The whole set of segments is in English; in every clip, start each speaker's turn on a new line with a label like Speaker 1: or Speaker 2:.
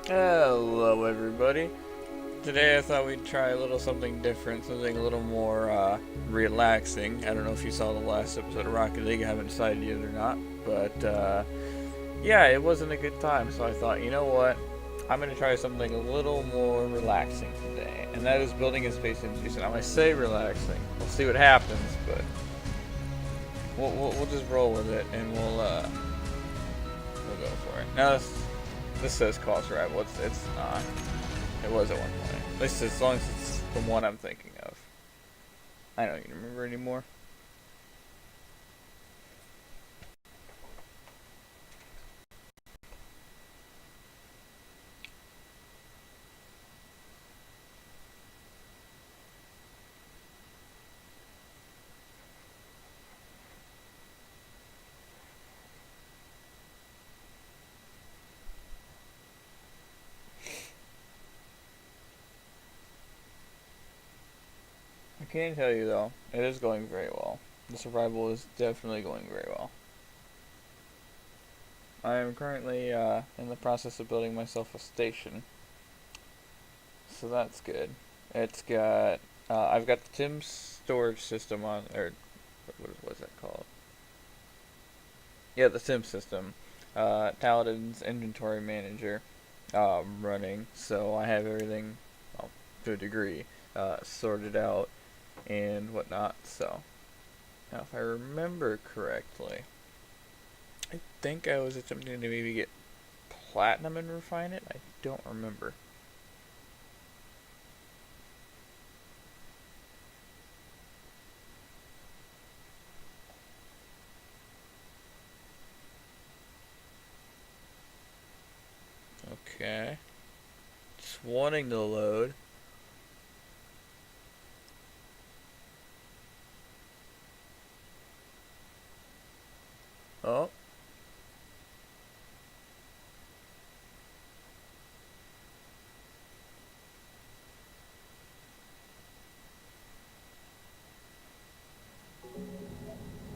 Speaker 1: Hello everybody. Today I thought we'd try a little something different, something a little more relaxing. I don't know if you saw the last episode of Rocket League, I haven't decided yet or not, but yeah, it wasn't a good time, so I thought, you know what, I'm going to try something a little more relaxing today, and that is building a space station. Now I say relaxing, we'll see what happens, but we'll just roll with it, and we'll go for it. Now this says call survival, it's not. It was at one point. At least as long as it's the one I'm thinking of. I don't even remember anymore. I can tell you though, it is going very well. The survival is definitely going very well. I am currently in the process of building myself a station, so that's good. It's got I've got the Tim's storage system on, or what was that called? Yeah, the Sim system. Paladin's inventory manager running, so I have everything, well, to a degree, sorted out and whatnot. So now, if I remember correctly, I think I was attempting to maybe get platinum and refine it. I don't remember. Okay, it's wanting to load. Oh,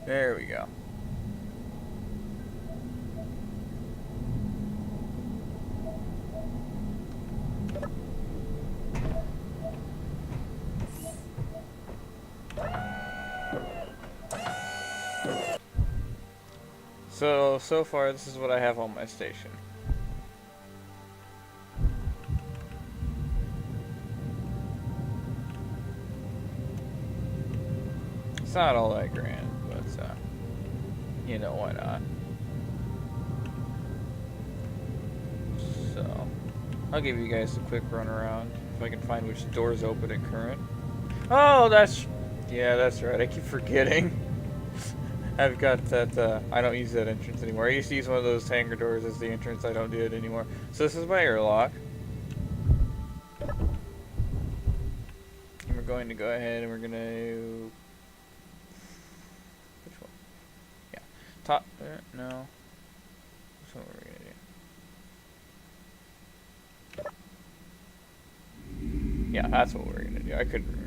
Speaker 1: there we go. So far, this is what I have on my station. It's not all that grand, but you know, why not? So, I'll give you guys a quick run around if I can find which doors open at current. Oh, yeah, that's right. I keep forgetting. I've got that. I don't use that entrance anymore. I used to use one of those hangar doors as the entrance. I don't do it anymore. So this is my airlock. And we're going to go ahead and we're going to. Which one? Yeah. Top. No. Which one were we going to do? Yeah, that's what we're going to do. I couldn't remember.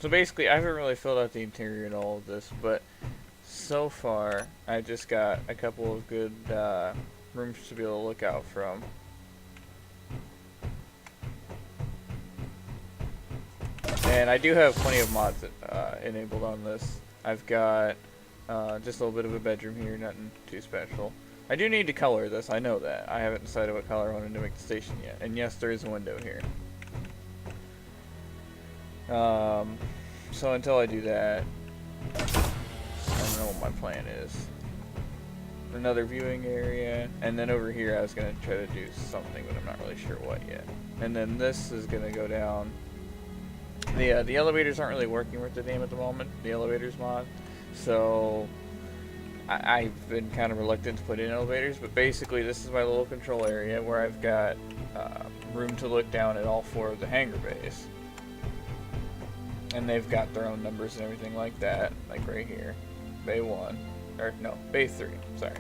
Speaker 1: So basically, I haven't really filled out the interior and all of this, but so far, I just got a couple of good rooms to be able to look out from. And I do have plenty of mods enabled on this. I've got just a little bit of a bedroom here, nothing too special. I do need to color this, I know that. I haven't decided what color I wanted to make the station yet. And yes, there is a window here. So until I do that, I don't know what my plan is. Another viewing area, and then over here I was going to try to do something, but I'm not really sure what yet. And then this is going to go down. The elevators aren't really working worth the name at the moment, the elevators mod. So I've been kind of reluctant to put in elevators, but basically this is my little control area where I've got room to look down at all four of the hangar bays. And they've got their own numbers and everything like that, like right here. Bay 1, or no, Bay 3, sorry.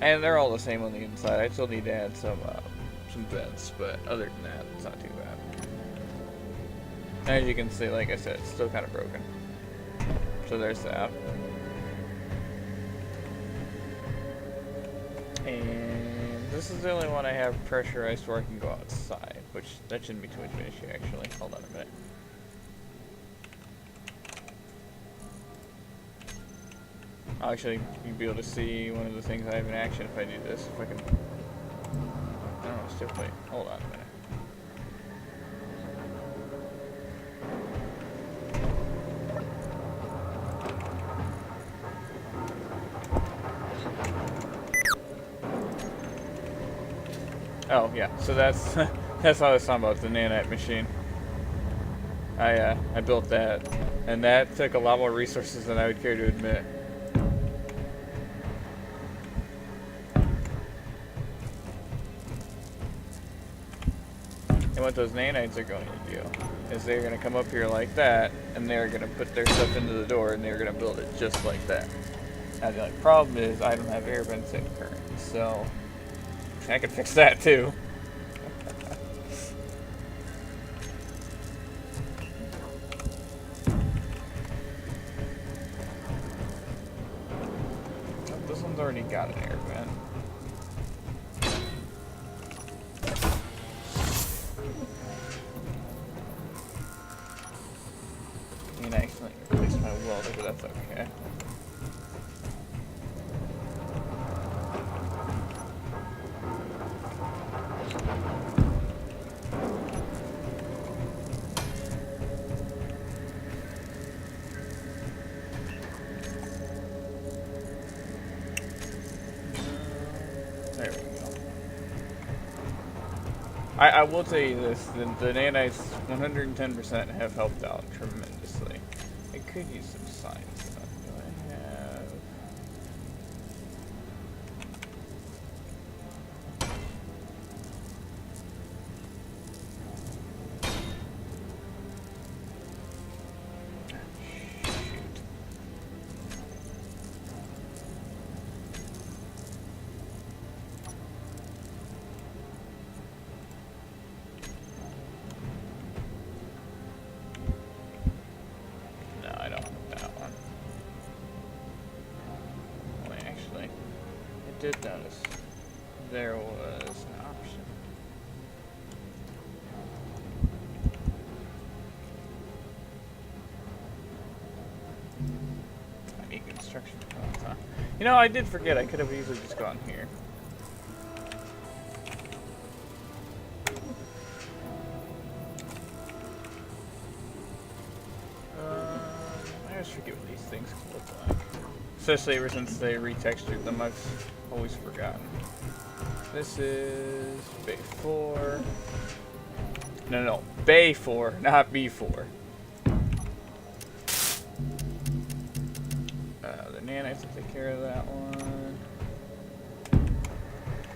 Speaker 1: And they're all the same on the inside. I still need to add some vents, but other than that, it's not too bad. As you can see, like I said, it's still kind of broken. So there's that. And this is the only one I have pressurized where I can go outside, which that shouldn't be too much of an issue actually. Hold on a minute. I'll actually be able to see one of the things I have in action if I do this. If I can. I don't know, still wait. Hold on a minute. Oh yeah, so that's that's what I was talking about, the nanite machine. I built that, and that took a lot more resources than I would care to admit. And what those nanites are going to do is they're going to come up here like that, and they're going to put their stuff into the door, and they're going to build it just like that. Now the only problem is I don't have air Benson current, so I can fix that too. Oh, this one's already got an air vent. I mean, I accidentally replaced my welder, but that's okay. There we go. I will tell you this, the nanites 110% have helped out tremendously. I could use some science though. Do I have... Shoot. No, I don't want that one. Wait, actually, I did notice there was an option. I need construction funds, huh? You know, I did forget. I could have easily just gone here. I always forget what these things look like. Especially ever since they retextured them, I've always forgotten. This is Bay 4. No, Bay 4, not B4. The nanites will take care of that one.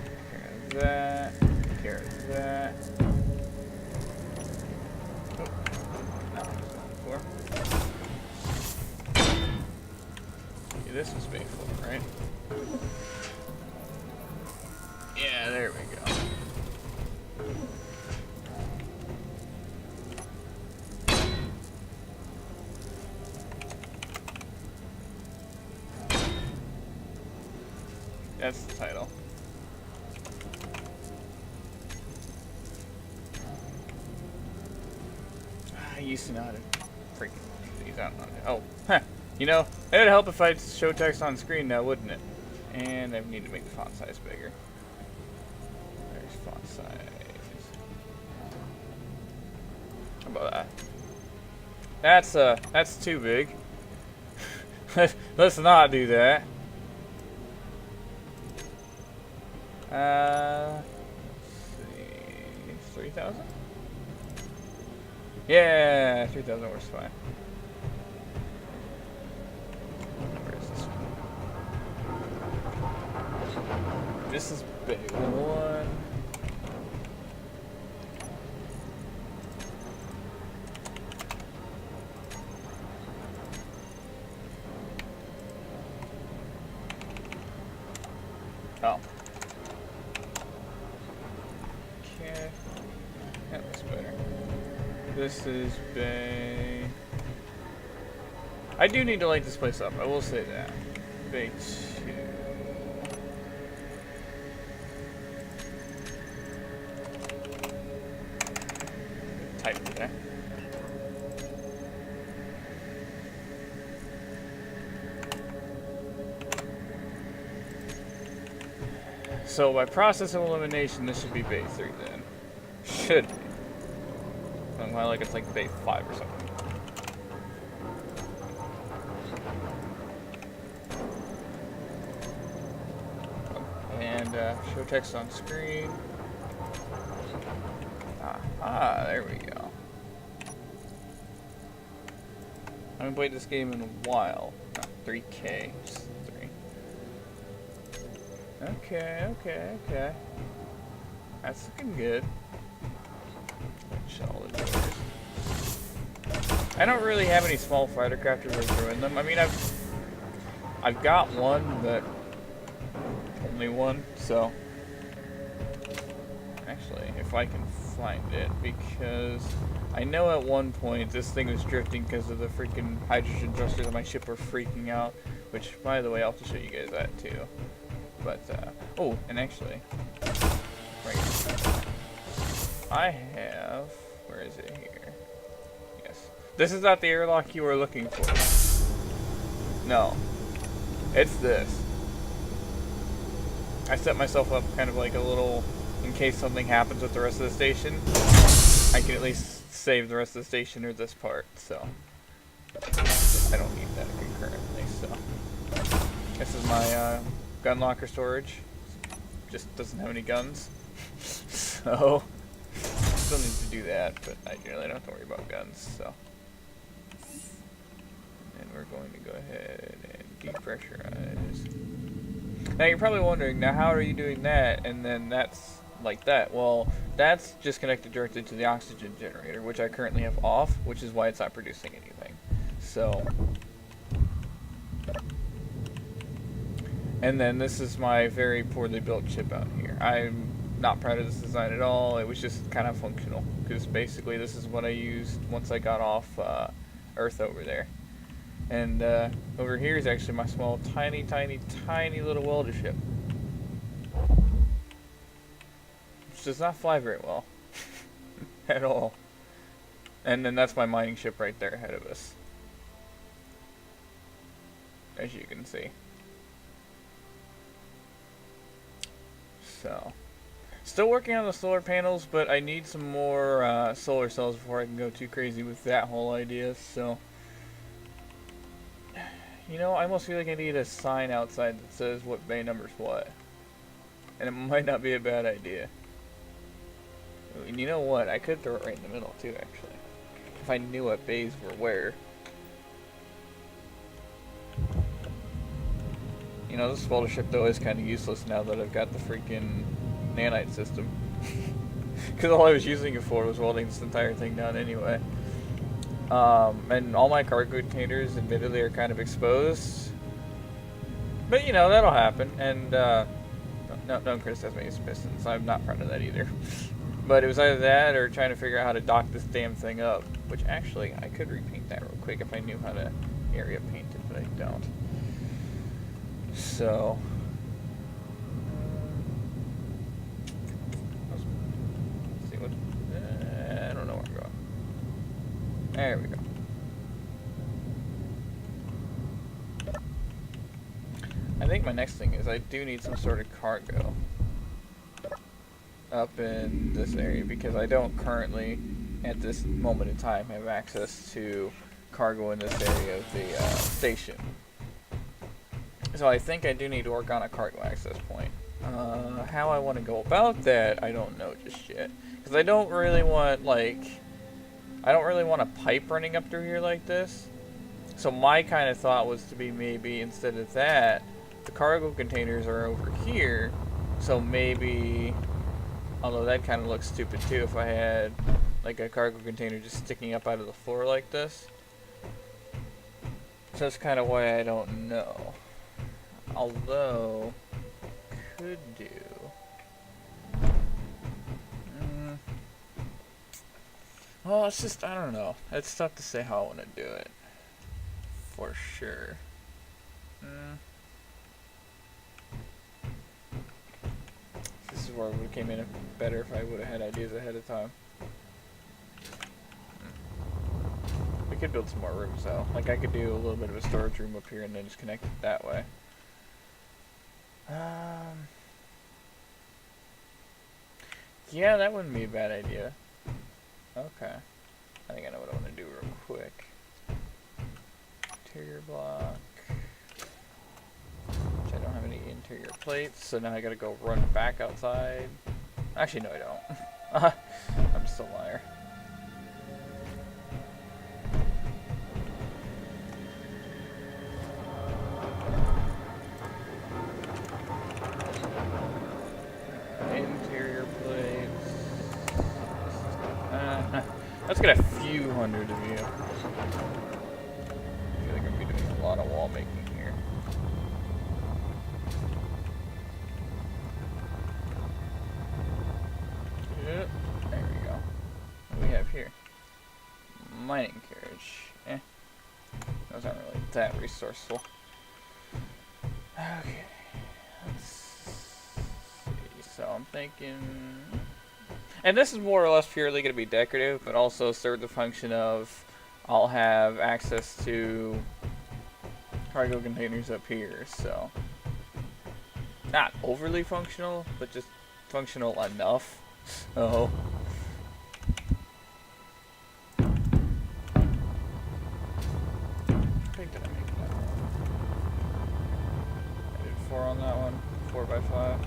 Speaker 1: Take care of that. Take care of that. Oh, not what I was going for. Yeah, this was Bay 4, right? Yeah, there we go. That's the title. I used to know how to freaking do these. I don't know. Oh, huh. You know, it would help if I show text on screen now, wouldn't it? And I need to make the font size bigger. There's font size. How about that? That's too big. Let's not do that. Let's see, 3,000? Yeah, 3,000 works fine. Where is this one? This is big one. Oh. Okay. That looks better. This is Bay. I do need to light this place up, I will say that. Bay 2. So by process of elimination, this should be bay 3 then. Should be. Well, like it's like bay 5 or something. And show text on screen. Aha, there we go. I haven't played this game in a while. 3K, just 3. Okay. That's looking good. I don't really have any small fighter crafters or throw in them. I mean, I've got one, but only one. So actually, if I can find it, because I know at one point this thing was drifting because of the freaking hydrogen thrusters on my ship were freaking out. Which, by the way, I'll have to show you guys that too. But oh, and actually, right here, I have. Where is it here? Yes. This is not the airlock you were looking for. No. It's this. I set myself up kind of like a little, in case something happens with the rest of the station, I can at least save the rest of the station or this part, so. I don't need that concurrently, so. This is my gun locker storage. Just doesn't have any guns. So. Still need to do that, but I generally don't have to worry about guns, so. And we're going to go ahead and depressurize. Now you're probably wondering, now how are you doing that, and then that's like that? Well, that's just connected directly to the oxygen generator, which I currently have off, which is why it's not producing anything. So. And then this is my very poorly built chip out here. I'm not proud of this design at all. It was just kind of functional, because basically this is what I used once I got off Earth over there. And over here is actually my small, tiny little welder ship, which does not fly very well at all. And then that's my mining ship right there ahead of us, as you can see. So, still working on the solar panels, but I need some more solar cells before I can go too crazy with that whole idea. So, you know, I almost feel like I need a sign outside that says what bay number's what. And it might not be a bad idea. And you know what? I could throw it right in the middle too, actually. If I knew what bays were where. You know, this welder ship though is kind of useless now that I've got the freaking nanite system. Because all I was using it for was welding this entire thing down anyway. And all my cargo containers admittedly are kind of exposed. But you know, that'll happen. And don't criticize my use of pistons. I'm not proud of that either. But it was either that or trying to figure out how to dock this damn thing up. Which actually, I could repaint that real quick if I knew how to area paint it, but I don't. So, let's see what, I don't know where I'm going. There we go. I think my next thing is I do need some sort of cargo up in this area, because I don't currently, at this moment in time, have access to cargo in this area of the station. So I think I do need to work on a cargo access point. How I want to go about that, I don't know just yet. Because I don't really want, like, a pipe running up through here like this. So my kind of thought was to be maybe, instead of that, the cargo containers are over here. So maybe, although that kind of looks stupid too if I had, like, a cargo container just sticking up out of the floor like this. So that's kind of why I don't know. Although, could do. Well, it's just, I don't know. It's tough to say how I want to do it. For sure. This is where it would have came in better if I would have had ideas ahead of time. We could build some more rooms though. Like I could do a little bit of a storage room up here and then just connect it that way. Yeah, that wouldn't be a bad idea. Okay. I think I know what I want to do real quick. Interior block. Which I don't have any interior plates, so now I gotta go run back outside. Actually, no, I don't. I'm just a liar. Interior plates. Let's get a few hundred of you. I feel like I'm gonna be doing a lot of wall making here. Yep. There we go. What do we have here? Mining carriage. Those aren't really that resourceful. Okay. Let's see. So I'm thinking... And this is more or less purely going to be decorative, but also serve the function of I'll have access to cargo containers up here, so... Not overly functional, but just functional enough. Oh. How big did I make that one? I did 4 on that one. 4 by 5.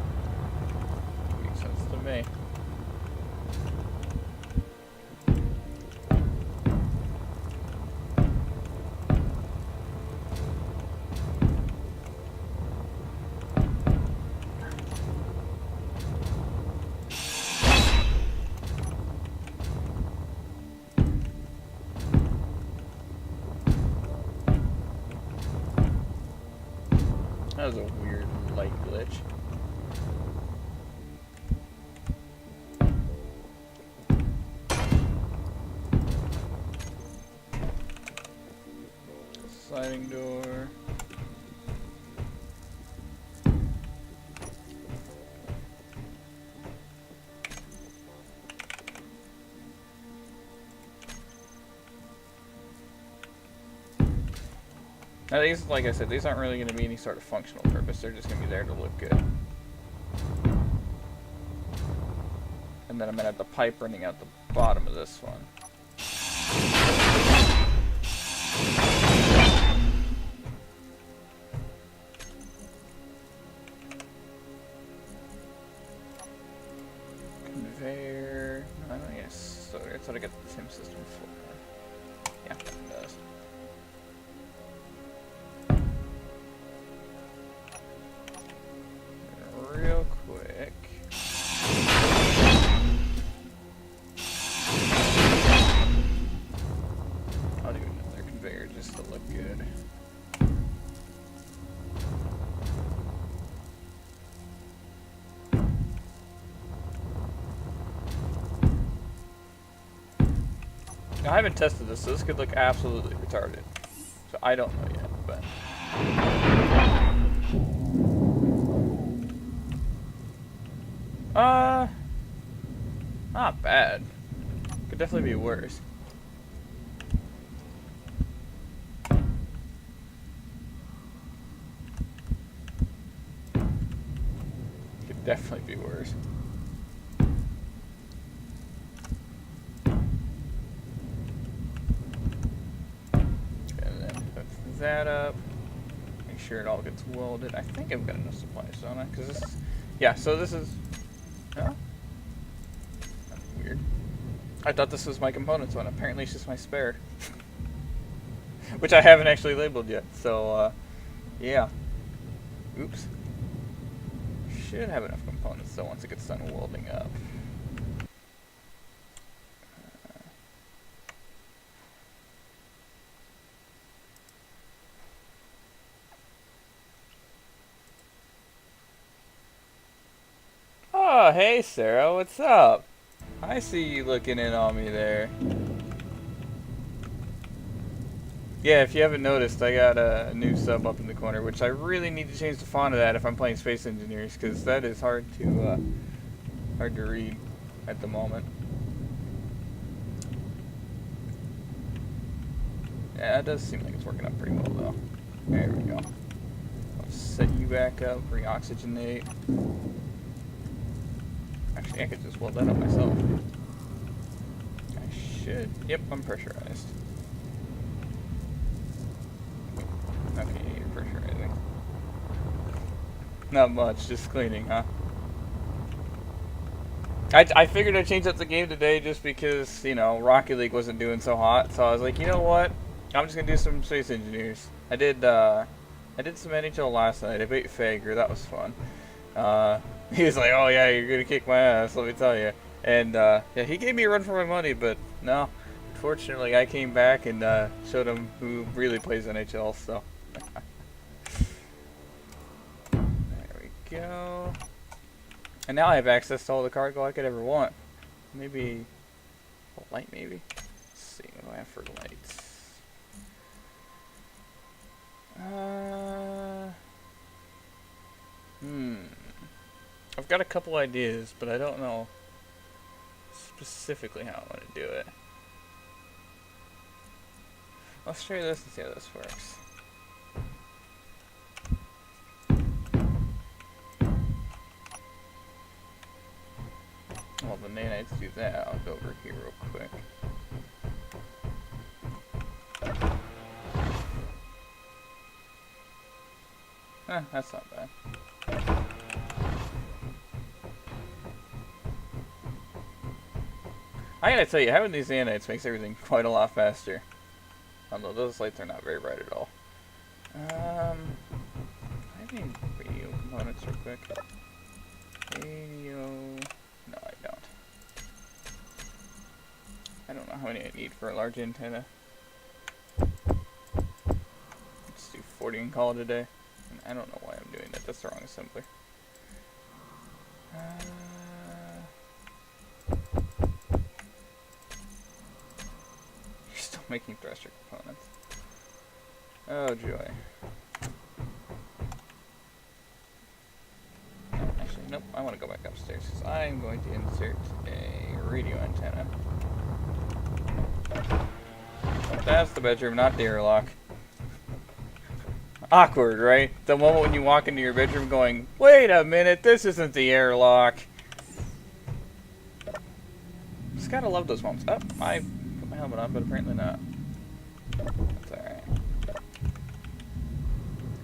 Speaker 1: Makes sense to me. That was a weird light glitch. Sliding door. Now these, like I said, these aren't really going to be any sort of functional purpose. They're just going to be there to look good. And then I'm going to have the pipe running out the bottom of this one. Conveyor. I don't guess. So I thought I got the same system for. Yeah, it does. Real quick. I'll do another conveyor just to look good. Now, I haven't tested this, so this could look absolutely retarded. So I don't know yet, but... Not bad. Could definitely be worse. Could definitely be worse. And then put that up. Make sure it all gets welded. I think I've got enough supplies on it, because this is... Yeah, so this is... Oh. That's weird. I thought this was my components one. Apparently it's just my spare. Which I haven't actually labeled yet, so, yeah. Oops. Should have enough components, though, once it gets done welding up. Oh, hey, Sarah, what's up? I see you looking in on me there. Yeah, if you haven't noticed, I got a new sub up in the corner, which I really need to change the font of that if I'm playing Space Engineers, because that is hard to read at the moment. Yeah, it does seem like it's working out pretty well, though. There we go. I'll set you back up, re-oxygenate. I Actually, I could just weld that up myself. I should. Yep, I'm pressurized. Okay, you're pressurizing. Not much, just cleaning, huh? I figured I'd change up the game today just because, you know, Rocket League wasn't doing so hot. So I was like, you know what? I'm just gonna do some Space Engineers. I did some NHL last night. I beat Fager. That was fun. He was like, oh yeah, you're gonna kick my ass, let me tell you. And yeah, he gave me a run for my money, but no. Fortunately, I came back and showed him who really plays NHL. So there we go. And now I have access to all the cargo I could ever want. Maybe a light, maybe. Let's see what do I have for lights. I've got a couple ideas, but I don't know specifically how I want to do it. Let's try this and see how this works. Well, the nanites do that. I'll go over here real quick. That's not bad. I gotta tell you, having these nanites makes everything quite a lot faster. Although those lights are not very bright at all. I have any radio components real quick. Radio... No, I don't. I don't know how many I need for a large antenna. Let's do 40 and call it a day. And I don't know why I'm doing that. That's the wrong assembly. You're still making thruster components. Oh joy. Actually, nope. I want to go back upstairs because I'm going to insert a radio antenna. Oh, that's the bedroom, not the airlock. Awkward, right? The moment when you walk into your bedroom going, wait a minute, this isn't the airlock. Just gotta love those moments. Oh, I put my helmet on, but apparently not. That's alright.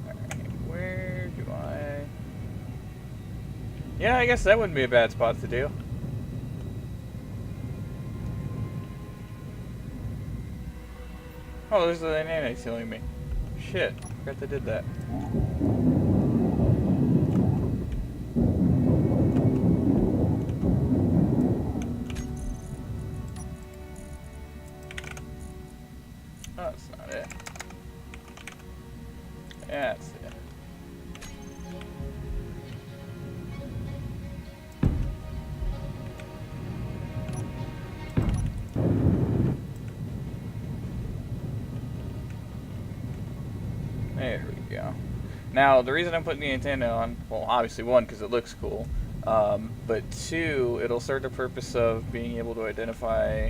Speaker 1: Alright, where do I... Yeah, I guess that wouldn't be a bad spot to do. Oh, there's the nanites healing me. Shit, forgot they did that. Oh, that's not it. Yeah, that's it. There we go. Now, the reason I'm putting the antenna on, well, obviously, one, because it looks cool, but two, it'll serve the purpose of being able to identify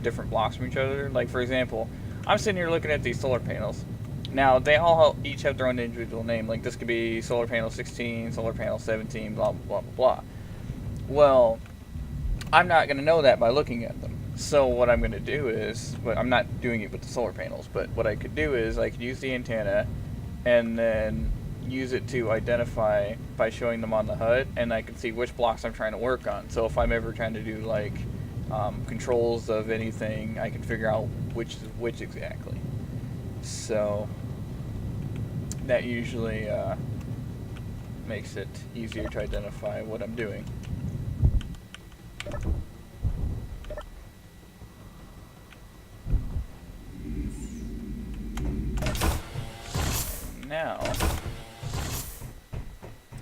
Speaker 1: different blocks from each other. Like, for example, I'm sitting here looking at these solar panels. Now, they all each have their own individual name. Like, this could be solar panel 16, solar panel 17, blah, blah, blah, blah, blah. Well, I'm not going to know that by looking at them. So what I'm going to do is, but I'm not doing it with the solar panels, but what I could do is I could use the antenna and then use it to identify by showing them on the HUD, and I can see which blocks I'm trying to work on. So if I'm ever trying to do like controls of anything, I can figure out which is which exactly. So that usually makes it easier to identify what I'm doing. Now,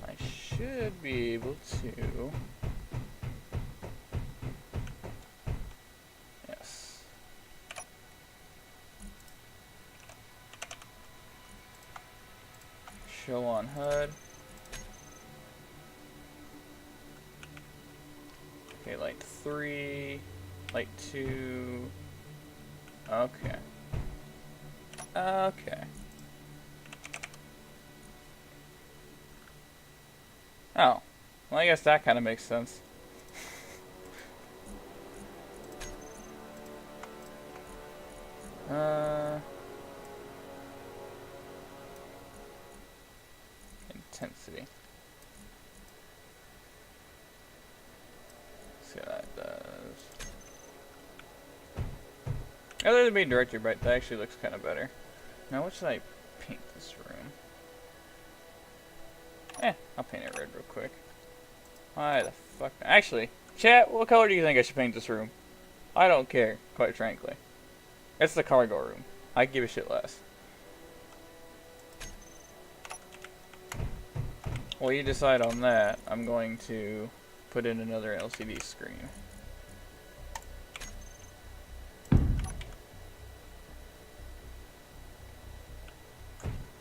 Speaker 1: I should be able to... Yes. Show on HUD. Okay, light 3, light 2. Okay. Okay. Oh, well, I guess that kind of makes sense. Intensity. See what that does. Other than being director, but that actually looks kind of better. Now, what should I paint this room? I'll paint it red real quick. Why the fuck? Actually, chat, what color do you think I should paint this room? I don't care, quite frankly. It's the cargo room. I give a shit less. While you decide on that, I'm going to put in another LCD screen.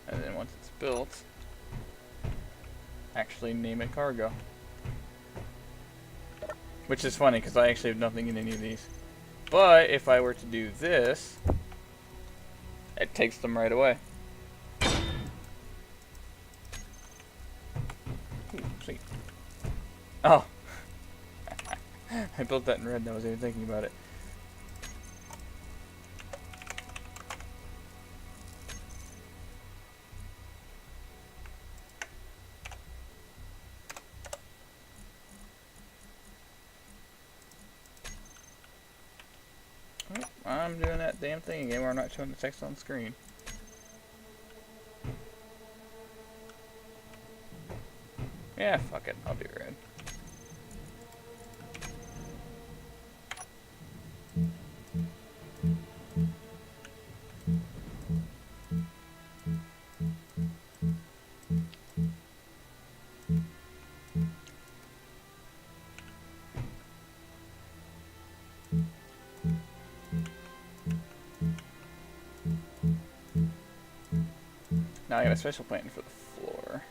Speaker 1: And then once it's built, actually name it cargo. Which is funny because I actually have nothing in any of these. But if I were to do this, it takes them right away. Ooh, sweet. Oh. I built that in red and I wasn't even thinking about it. I'm doing that damn thing again where I'm not showing the text on screen. Yeah, fuck it. I'll do red. Now I got a special plan for the floor.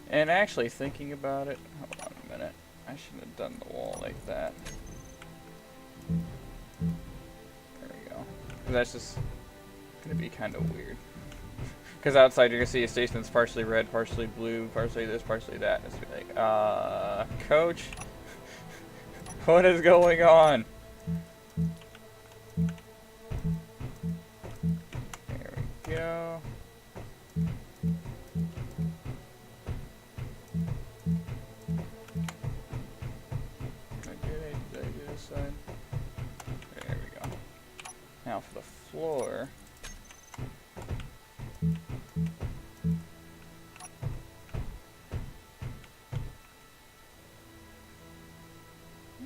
Speaker 1: And actually thinking about it, hold on a minute. I shouldn't have done the wall like that. There we go. That's just gonna be kind of weird. Because outside you're gonna see a station that's partially red, partially blue, partially this, partially that. It's gonna be like, coach, what is going on? There we go. Did I do this side? There we go. Now for the floor.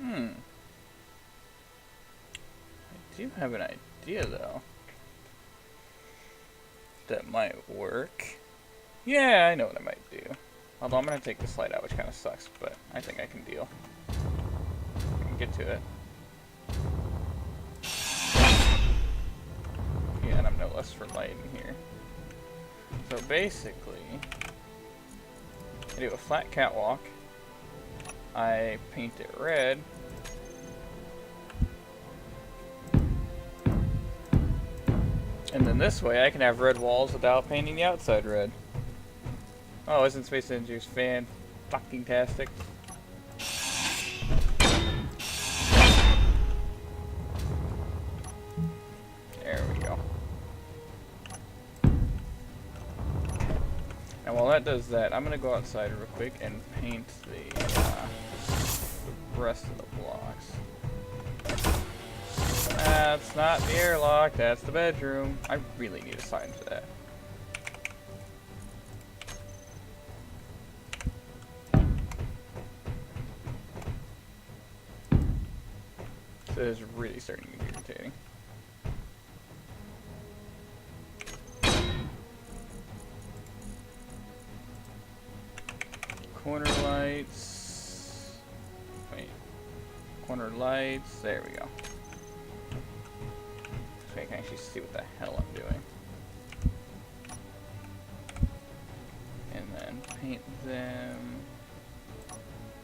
Speaker 1: I do have an idea though. That might work. Yeah, I know what I might do. Although I'm gonna take the slide out, which kind of sucks, but I think I can deal. I can get to it. Yeah, and I'm no less for light in here. So basically, I do a flat catwalk. I paint it red. And then this way I can have red walls without painting the outside red. Oh, isn't Space Engineers fan-fucking-tastic? There we go. And while that does that, I'm gonna go outside real quick and paint the rest of the blocks. That's not the airlock, that's the bedroom. I really need a sign for that. This is really starting to get irritating. Corner lights. Wait. Corner lights. There we go. So I can actually see what the hell I'm doing. And then paint them.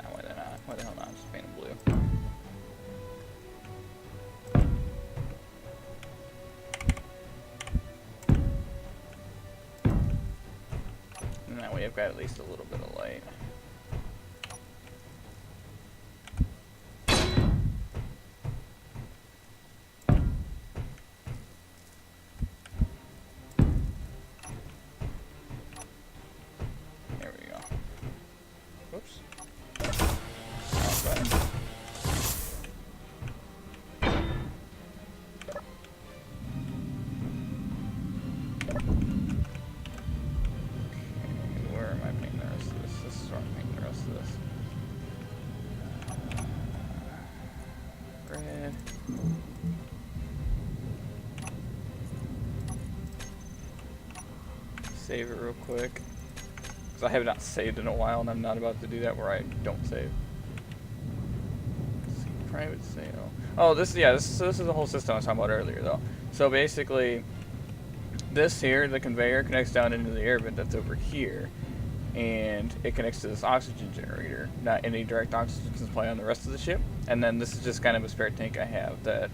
Speaker 1: No, why the not? Why the hell not? Just paint them blue. And that way I've got at least a little bit of light. Where am I painting the rest of this? This is where I'm painting the rest of this. Red. Save it real quick. Because I have not saved in a while, and I'm not about to do that where I don't save. Let's see, private sale. Oh, this is the whole system I was talking about earlier, though. So basically, this here, the conveyor, connects down into the air vent that's over here. And it connects to this oxygen generator. Not any direct oxygen supply on the rest of the ship. And then this is just kind of a spare tank I have that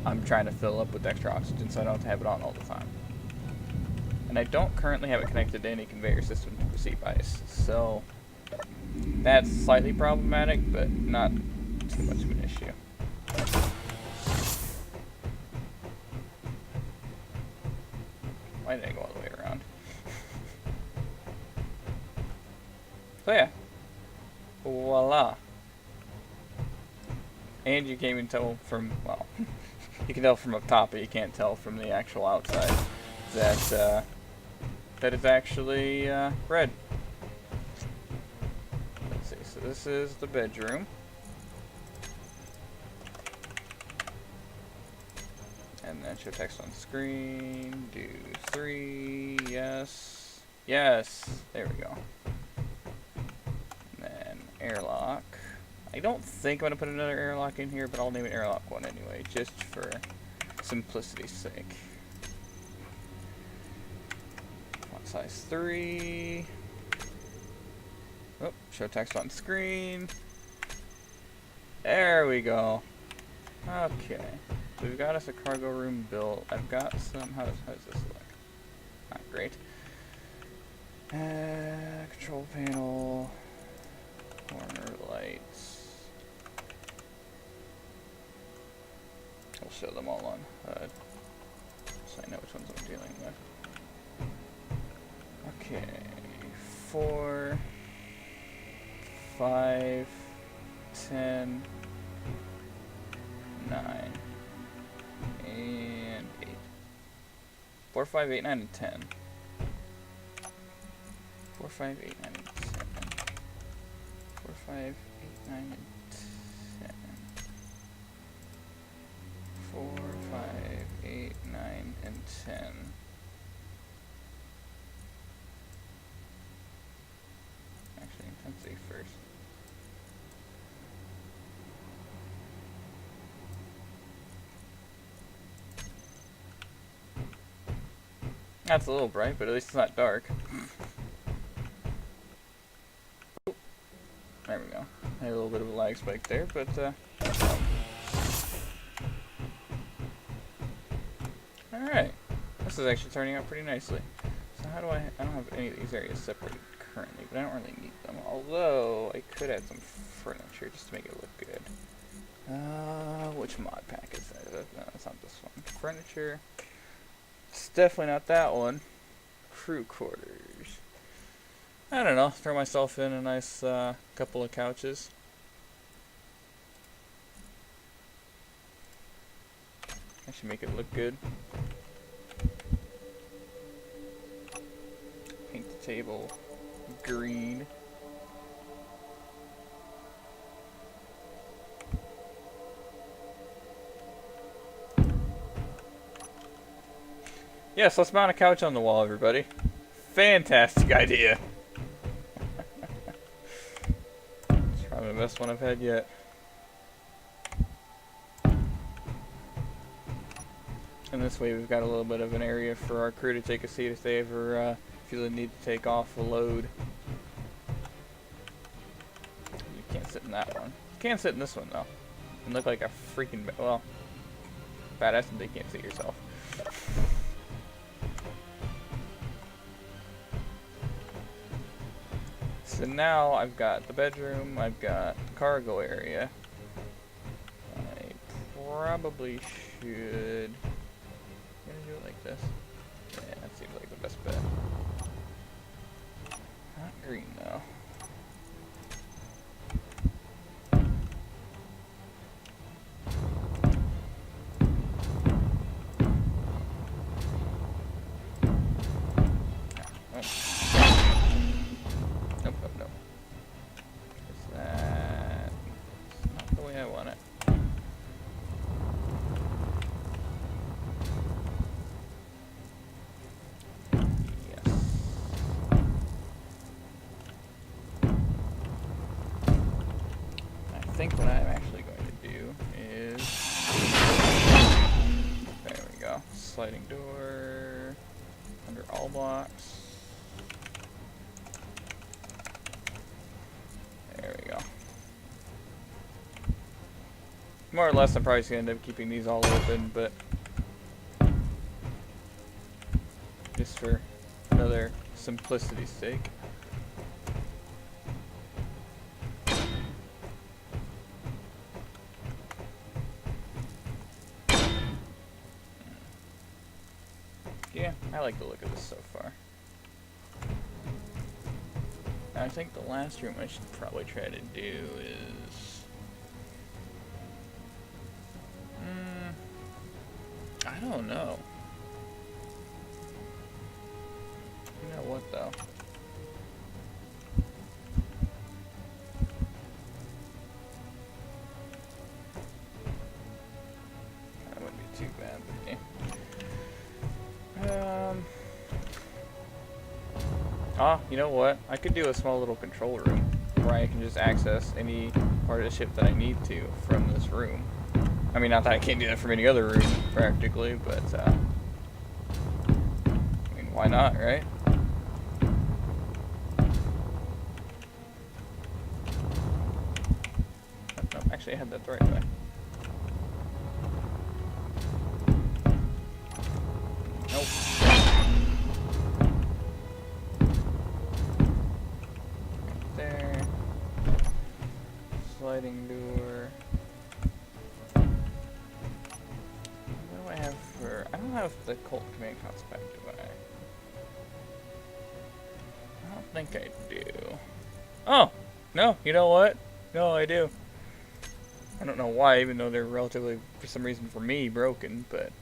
Speaker 1: I'm trying to fill up with extra oxygen so I don't have to have it on all the time. And I don't currently have it connected to any conveyor system to receive ice. So that's slightly problematic, but not too much of an issue. Why did I go all the way around? So yeah, voila. And you can't even tell from, well, you can tell from up top, but you can't tell from the actual outside that that is actually red. Let's see, so this is the bedroom. And then show text on screen, do 3, yes, yes, there we go. Airlock. I don't think I'm going to put another airlock in here, but I'll name it airlock 1 anyway, just for simplicity's sake. Font size 3. Oh, show text on screen. There we go. Okay. So we've got us a cargo room built. I've got some, how does this look? Not great. Control panel. Corner lights. I'll show them all on HUD so I know which ones I'm dealing with. Okay, 4, 5, 10, 9, and 8. 4, 5, 8, 9, and 10. 4, 5, 8, 9, and 10. 4, 5, 8, 9, and 10. 4, 5, 8, 9, and 10. Actually, intensity first. That's a little bright, but at least it's not dark. There we go. I had a little bit of a lag spike there, but alright. This is actually turning out pretty nicely. So how do I don't have any of these areas separated currently, but I don't really need them. Although I could add some furniture just to make it look good. Which mod pack is that? No, it's not this one. Furniture. It's definitely not that one. Crew quarters. I don't know, throw myself in a nice couple of couches. I should make it look good. Paint the table green. Yes, let's mount a couch on the wall, everybody. Fantastic idea. It's probably the best one I've had yet. And this way we've got a little bit of an area for our crew to take a seat if they ever feel the need to take off a load. You can't sit in that one. You can sit in this one though. And look like a freaking, well, badass and they can't see yourself. So now I've got the bedroom, I've got the cargo area. I probably should... I'm gonna do it like this. Yeah, that seems like the best bet. Not green though. think what I'm actually going to do is... There we go. Sliding door under all blocks. There we go. More or less, I'm probably just going to end up keeping these all open, but just for another simplicity's sake. Yeah, I like the look of this so far. I think the last room I should probably try to do is... I don't know. You know what, though? That wouldn't be too bad, but yeah. Oh, you know what? I could do a small little control room where I can just access any part of the ship that I need to from this room. I mean, not that I can't do that from any other room, practically, but, I mean, why not, right? No, actually, I had that the right way. Nope. Right there. Sliding door. What do I have for... I don't have the Colt Command Console, do I? I don't think I do. Oh! No, you know what? No, I do. I don't know why, even though they're relatively, for some reason for me, broken, but...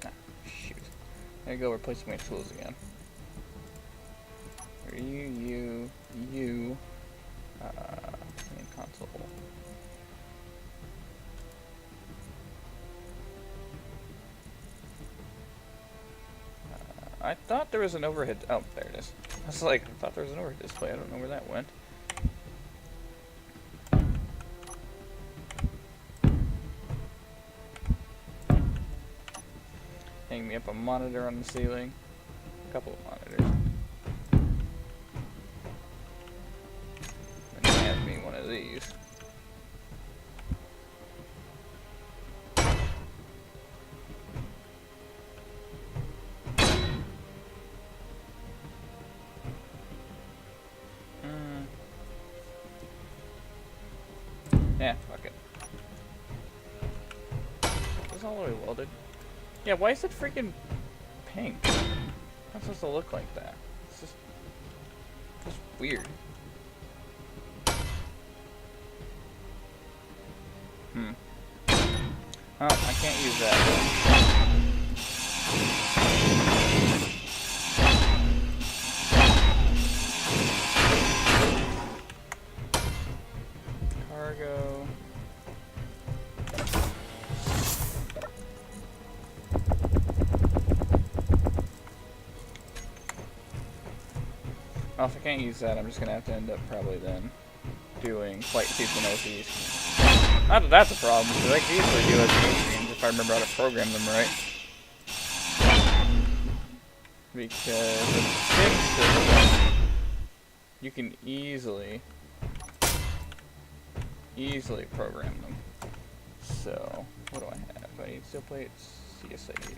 Speaker 1: Ah, shoot. I gotta go replace my tools again. You, main console. I thought there was an overhead. Oh, there it is. I was like, I thought there was an overhead display. I don't know where that went. Hang me up a monitor on the ceiling. A couple of monitors. And hand me one of these. Yeah, fuck it. Is this all the way welded? Yeah, why is it freaking pink? It's not supposed to look like that. It's just weird. Oh, I can't use that. Cargo. Well, if I can't use that, I'm just gonna have to end up probably then doing flight seats and OCs. Not that that's a problem, because I can easily do OCs screens if I remember how to program them right. Because with the system, you can easily program them. So, what do I have? I need steel plates. Yes, I do.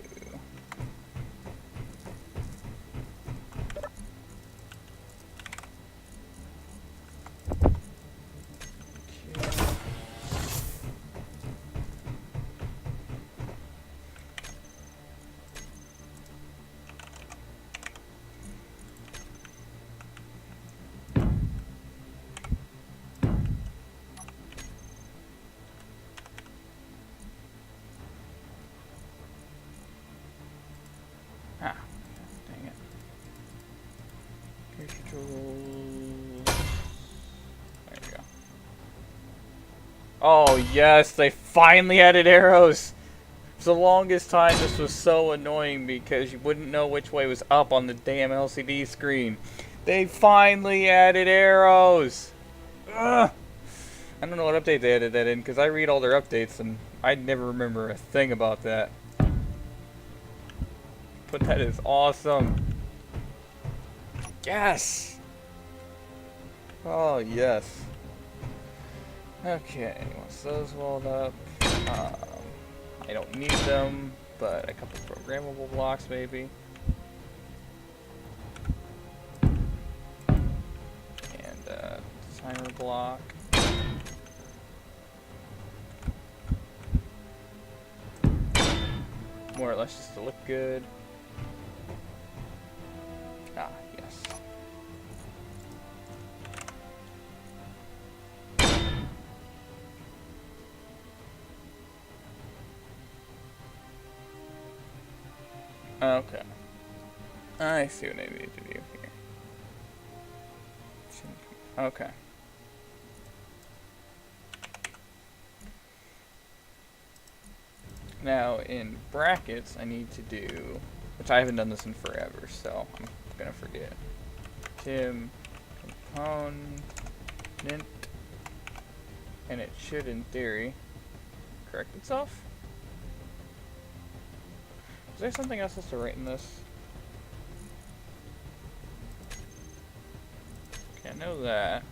Speaker 1: Ah, dang it. Controls. There you go. Oh yes, they finally added arrows. For the longest time, this was so annoying because you wouldn't know which way was up on the damn LCD screen. They finally added arrows! Ugh! I don't know what update they added that in, because I read all their updates and I never remember a thing about that. But that is awesome. Yes! Oh, yes. Okay, once those walled up, I don't need them, but a couple programmable blocks maybe. And timer block. More or less just to look good. Ah, yes. Okay. I see what I need to do here. Okay. Now, in brackets, I need to do, which I haven't done this in forever, so I'm gonna forget. Tim component, and it should, in theory, correct itself. Is there something else to write in this? Okay, I know that.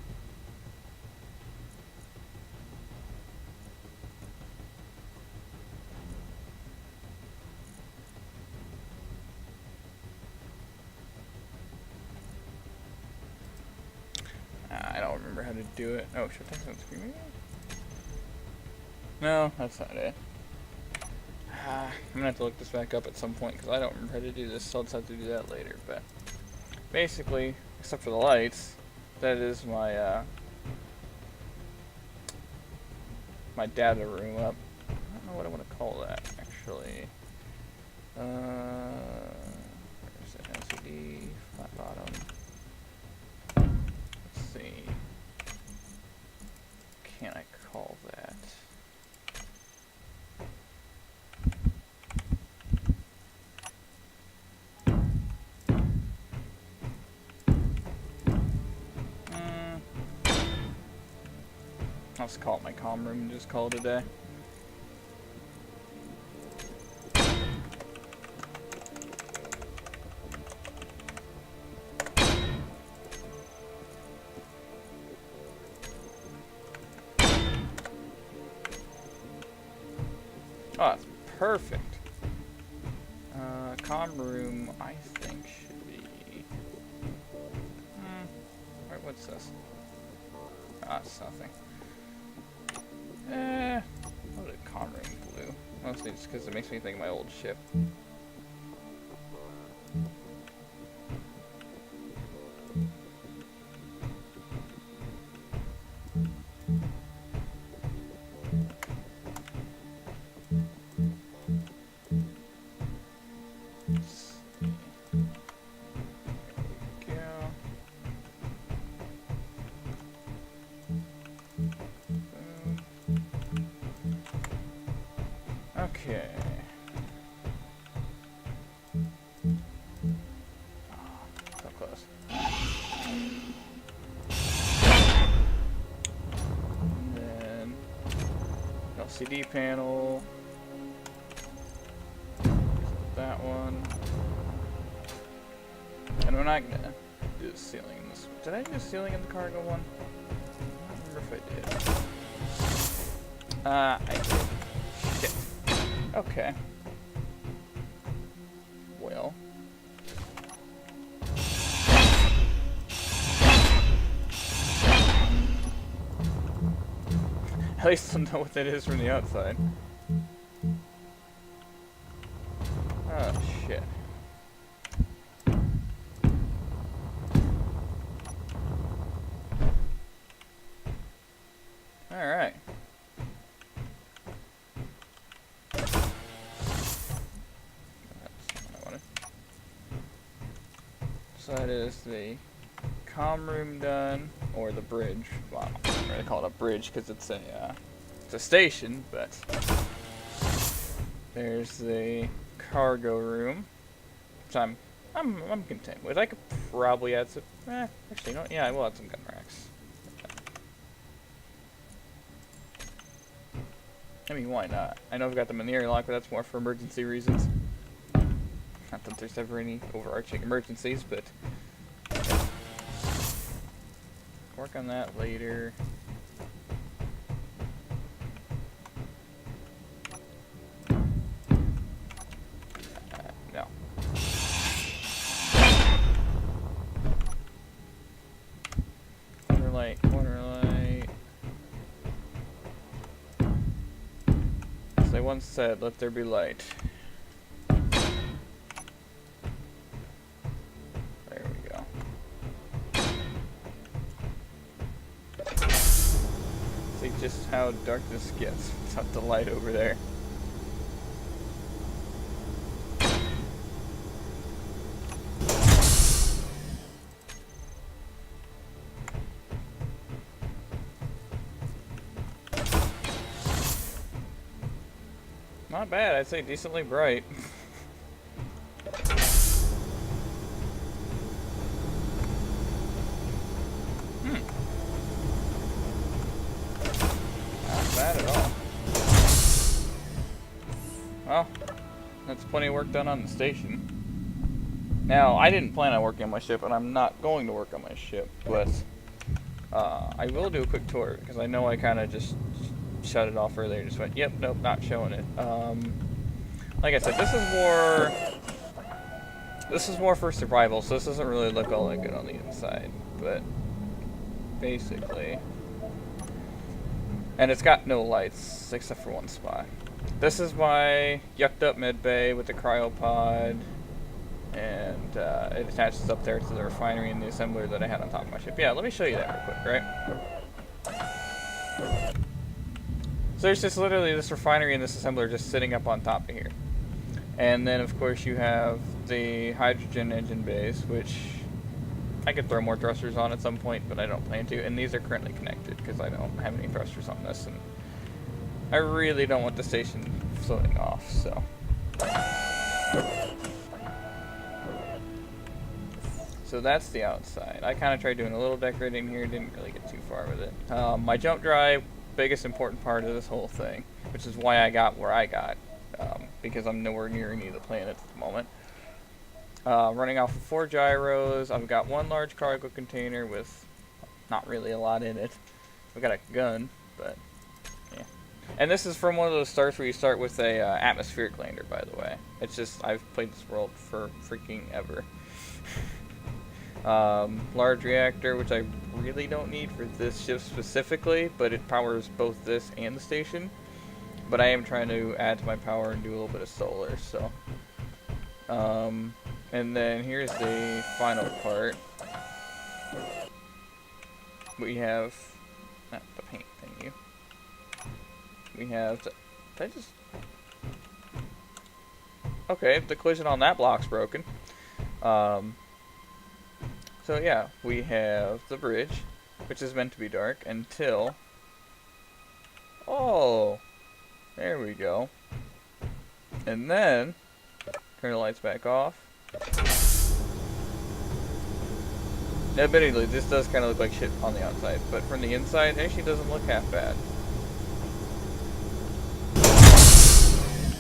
Speaker 1: I don't remember how to do it. Oh, should I text on screen? No, that's not it. I'm gonna have to look this back up at some point because I don't remember how to do this, so I'll just have to do that later. But basically, except for the lights, that is my my data room up. I don't know what I want to call that actually. Where's it? LCD, flat bottom. Let's see. Can I call that? I'll just call it my comm room and just call it a day. Oh, that's perfect. Comm room, I think, should be... Alright, what's this? Ah, it's nothing. What did comm room blue? Mostly just because it makes me think of my old ship. Okay. So close. And then LCD panel. That one. And we're not gonna do the ceiling in this. Did I do the ceiling in the cargo one? I don't remember if I did. I did. Shit. Okay. Well. At least I'll know what that is from the outside. Oh, shit. Alright. So that is the comm room done, or the bridge. Well, I'm gonna call it a bridge because it's a station, but There's the cargo room, which I'm content with. I could probably add some. Actually, no. Yeah, I will add some gun racks. I mean, why not? I know I've got them in the airlock, but that's more for emergency reasons. Not that there's ever any overarching emergencies, but work on that later. No. Corner light, corner light. As I once said, let there be light. Just how dark this gets without the light over there. Not bad, I'd say decently bright. Bad at all. Well, that's plenty of work done on the station. Now, I didn't plan on working on my ship, and I'm not going to work on my ship, but I will do a quick tour, because I know I kind of just shut it off earlier, just went, yep, nope, not showing it. Like I said, this is more for survival, so this doesn't really look all that good on the inside, but basically... And it's got no lights, except for one spot. This is my yucked up med bay with the cryopod, and it attaches up there to the refinery and the assembler that I had on top of my ship. Yeah, let me show you that real quick, right? So there's just literally this refinery and this assembler just sitting up on top of here. And then of course you have the hydrogen engine bays, which I could throw more thrusters on at some point, but I don't plan to. And these are currently connected because I don't have any thrusters on this, and I really don't want the station floating off, so. So that's the outside. I kind of tried doing a little decorating here, didn't really get too far with it. My jump drive, biggest important part of this whole thing, which is why I got where I got, because I'm nowhere near any of the planets at the moment. Running off of 4 gyros. I've got 1 large cargo container with not really a lot in it. I've got a gun, but yeah. And this is from one of those starts where you start with a atmospheric lander, by the way. It's just, I've played this world for freaking ever. Large reactor, which I really don't need for this ship specifically, but it powers both this and the station. But I am trying to add to my power and do a little bit of solar, so. And then here's the final part. We have the paint menu. We have did I just okay, the collision on that block's broken. So yeah, we have the bridge, which is meant to be dark until there we go. And then turn the lights back off. Now, admittedly, this does kind of look like shit on the outside, but from the inside, it actually doesn't look half bad.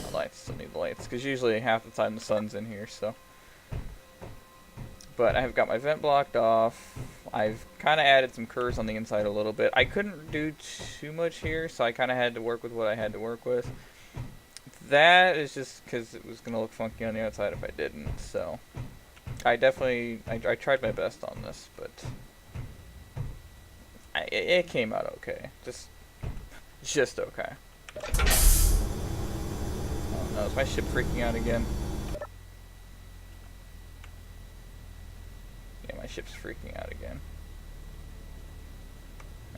Speaker 1: The lights, still need the lights, because usually half the time the sun's in here, so. But I've got my vent blocked off. I've kind of added some curves on the inside a little bit. I couldn't do too much here, so I kind of had to work with what I had to work with. That is just because it was going to look funky on the outside if I didn't, so. I tried my best on this, but it came out okay. Just okay. Oh no, is my ship freaking out again? Yeah, my ship's freaking out again.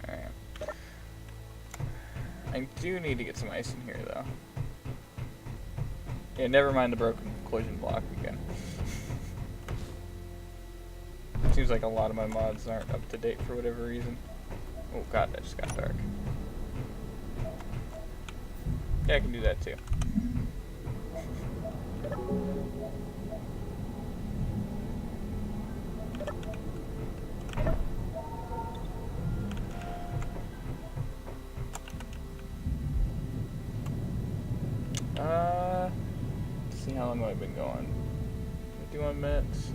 Speaker 1: Alright. I do need to get some ice in here, though. Yeah, never mind the broken collision block again. Seems like a lot of my mods aren't up to date for whatever reason. Oh god, that just got dark. Yeah, I can do that too. Let's see how long have I been going. 51 minutes.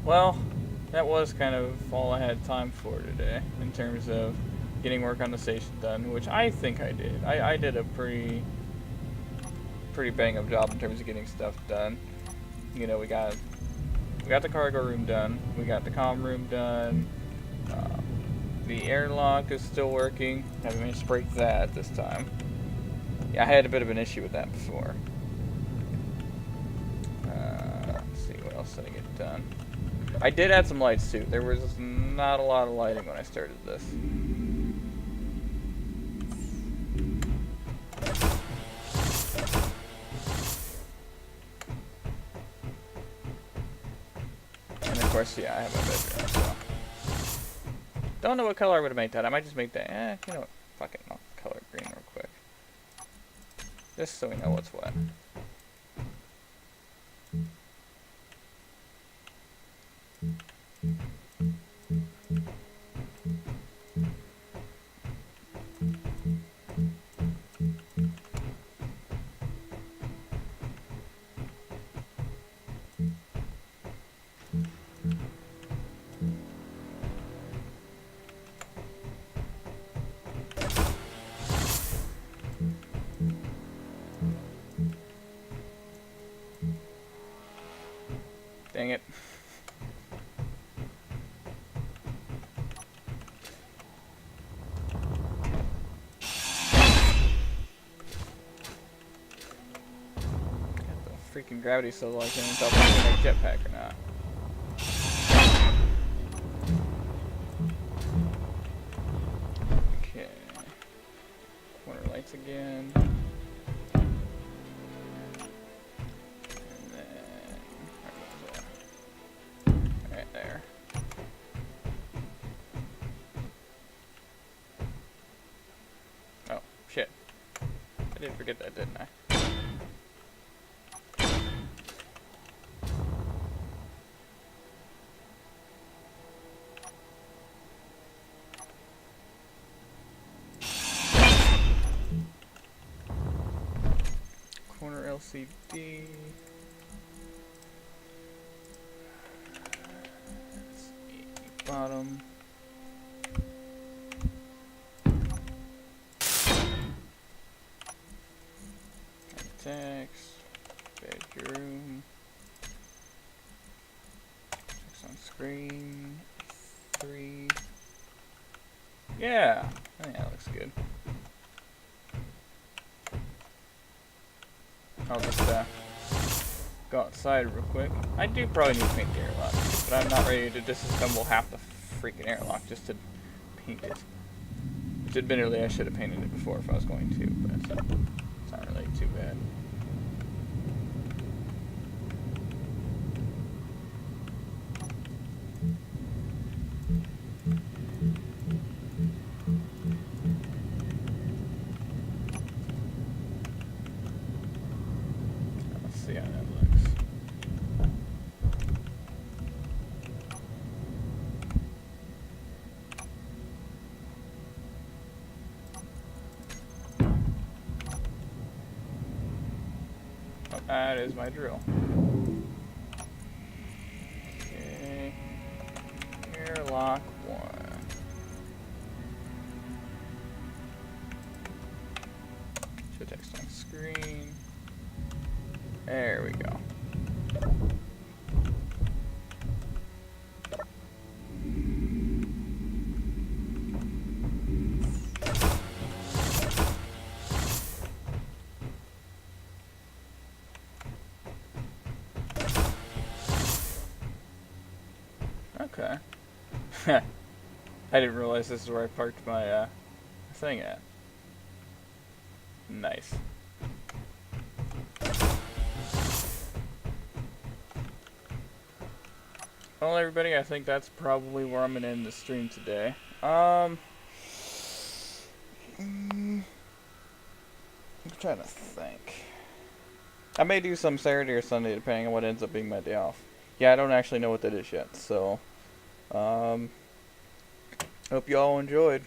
Speaker 1: Well, that was kind of all I had time for today in terms of getting work on the station done, which I think I did. I did a pretty bang up job in terms of getting stuff done. You know, we got the cargo room done, we got the comm room done, the airlock is still working. Haven't managed to break that this time. Yeah, I had a bit of an issue with that before. Let's see, what else did I get done? I did add some lights too. There was not a lot of lighting when I started this. And of course, yeah, I have my bedroom, so. Don't know what color I would have made that. I might just make that, you know what, fuck it, I'll color it green real quick. Just so we know what's what. Dang it. Freaking gravity so low I can't tell if I'm gonna make jetpack or not. Okay. Corner lights again. And then where was that? Right there. Oh, shit. I did forget that, didn't I? Corner LCD. Bottom. Text. Bedroom. Text on screen. 3. Yeah, I think that looks good. I'll just go outside real quick. I do probably need to paint the airlock, but I'm not ready to disassemble half the freaking airlock just to paint it. Which admittedly I should have painted it before if I was going to, but it's not really too bad. Let's see how that looks. Oh, that is my drill. Okay. Airlock 1. Show text on screen. There we go. Okay. I didn't realize this is where I parked my thing at. Nice. Well, everybody, I think that's probably where I'm gonna end the stream today. trying to think. I may do some Saturday or Sunday, depending on what ends up being my day off. Yeah, I don't actually know what that is yet, so, hope you all enjoyed.